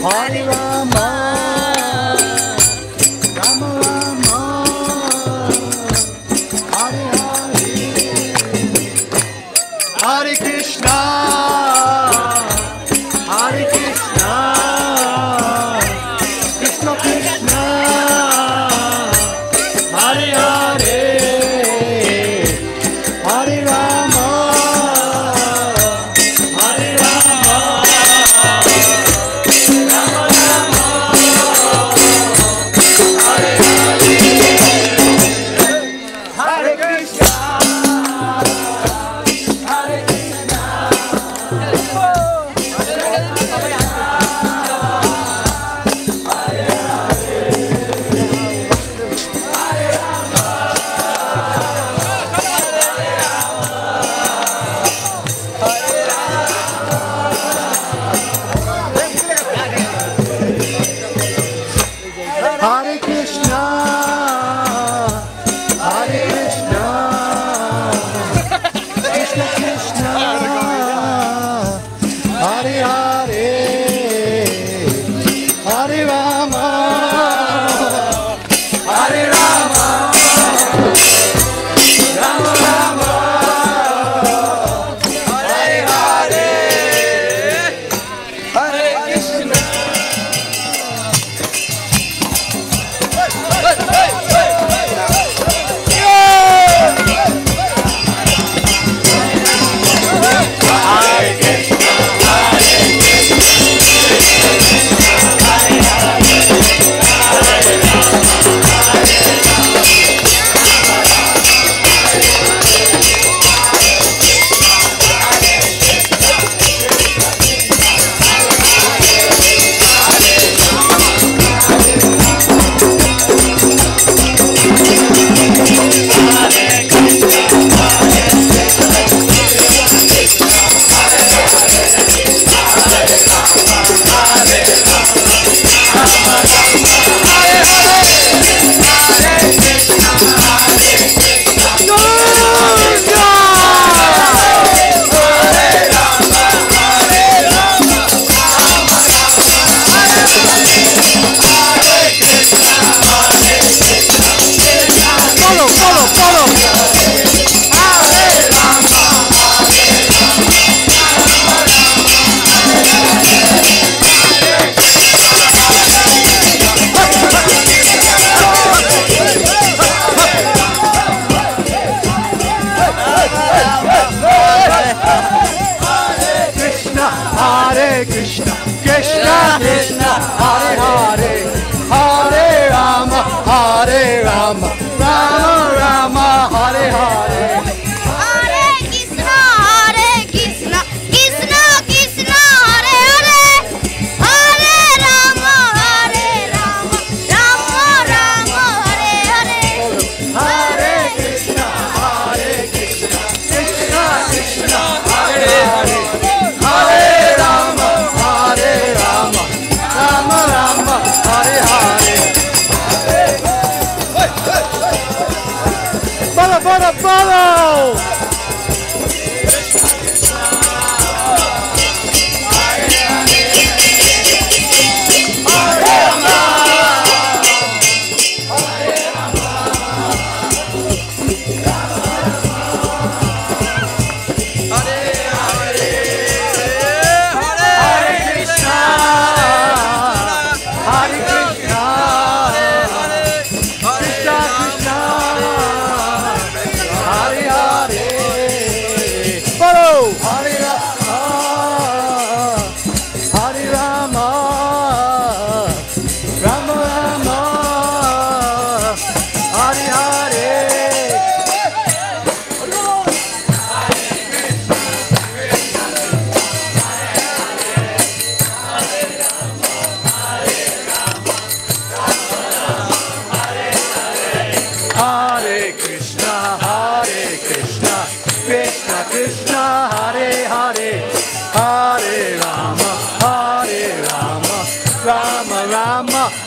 Hare Rama, Rama Rama, Hare Hare, Hare Krishna, Hare Krishna, Krishna Krishna, Hare Hare, Hare Rama, Hare Rama, Rama Rama, Hare Hare, Hare Krishna, Hare Krishna, Hare Krishna, Hare Krishna, Krishna Krishna, Hare Hare, Hare Rama, Hare Rama, Rama Rama, Hare Hare, Hare Krishna. Hare Krishna, Krishna Krishna, Hare Hare, Hare Rama, Hare Rama, Rama Rama, Hare Hare. Hare Krishna, Krishna Krishna, Hare Hare, Hare Rama, Rama Rama, Hare Hare. Hare Krishna, Krishna Krishna, Hare Hare, Hare Rama, Rama Rama, Hare Hare. Follow, follow, follow!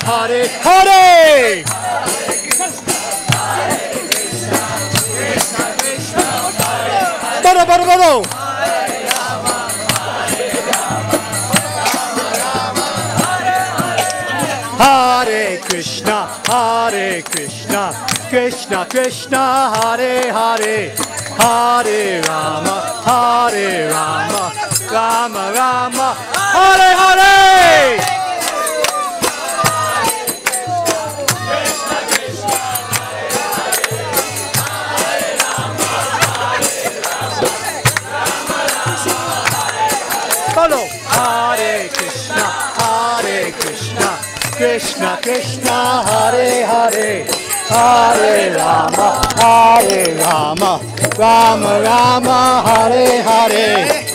Hare Hare. Bado, bado, bado. Hare Krishna, Krishna Krishna, Hare Hare, Hare Rama, Rama Rama, Hare Hare. Follow. Hare Krishna, Krishna Krishna, Hare Hare, Hare Rama, Rama Rama, Hare Hare.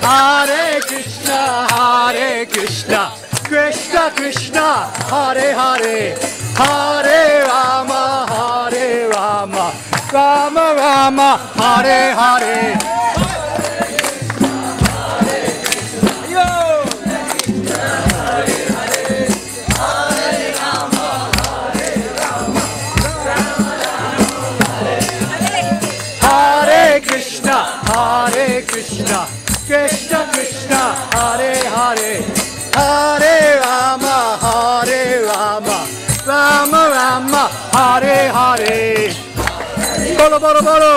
Hare Krishna, Krishna Krishna, Hare Hare, Hare Rama, Rama Rama, Hare Hare. Hare Krishna, Krishna Krishna, Hare Hare, Hare Rama, Rama Rama, Hare Hare. Bolo bolo bolo.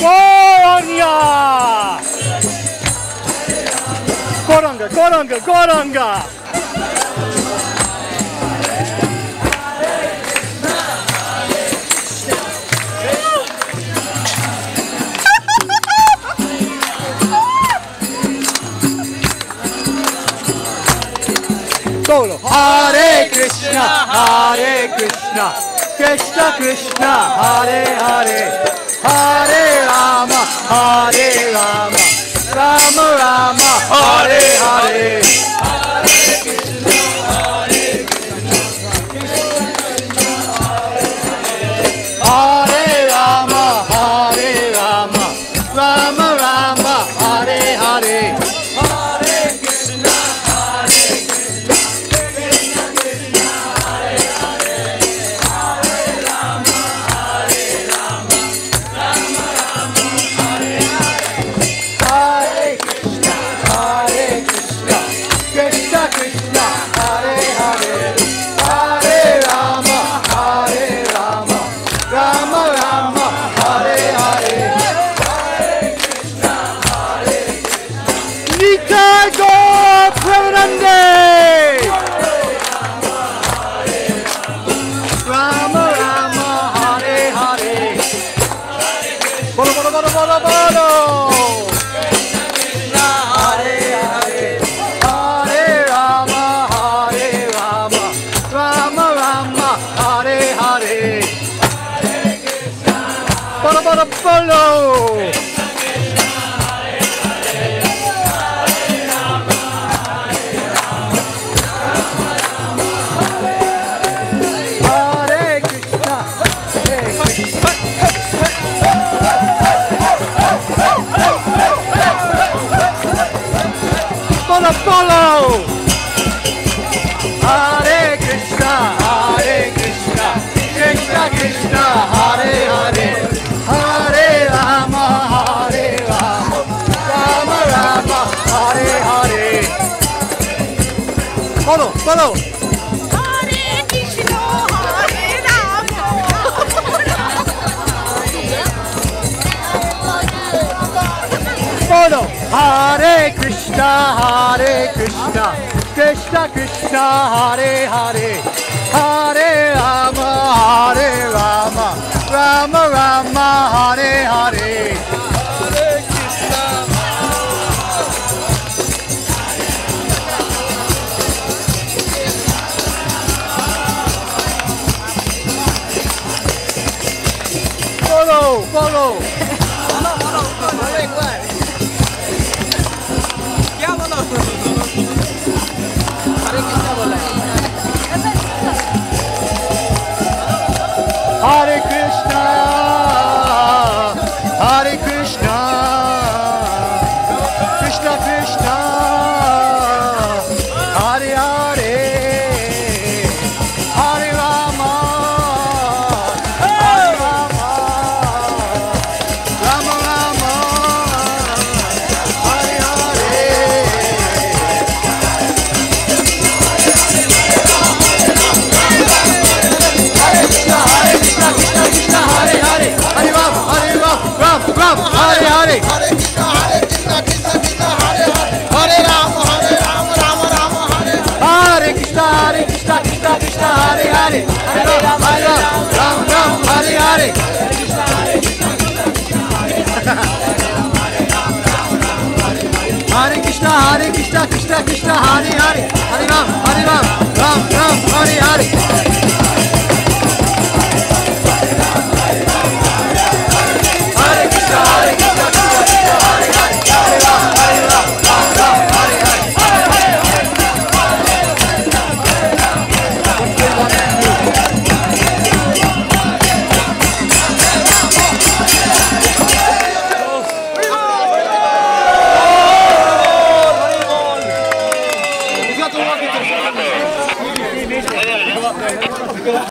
Goranga. Goranga. Solo. Hare Krishna, Krishna Krishna, Hare Hare, Hare Rama, Rama Rama, Hare Hare. Hare Rama, Rama Rama, Hare Hare. Follow. Hare Krishna, Krishna Krishna, Hare Hare, Hare Rama, Rama Rama, Hare Hare. Follow. Hare Krishna, Hare Rama. Follow. Hare Krishna, Krishna Krishna, Hare Hare, Hare Rama, Rama Rama, Hare Hare. Hare Krishna. Follow. क्या बोला? हरे कृष्णा बोला है। Hare Krishna, Krishna Krishna, Hare Hare, Hare Krishna, Hare Hare, Hare Ram, Ram Ram, Hare Hare. Hare Krishna, Krishna Krishna, Hare Hare, Hare Ram, Ram Ram, Hare Hare.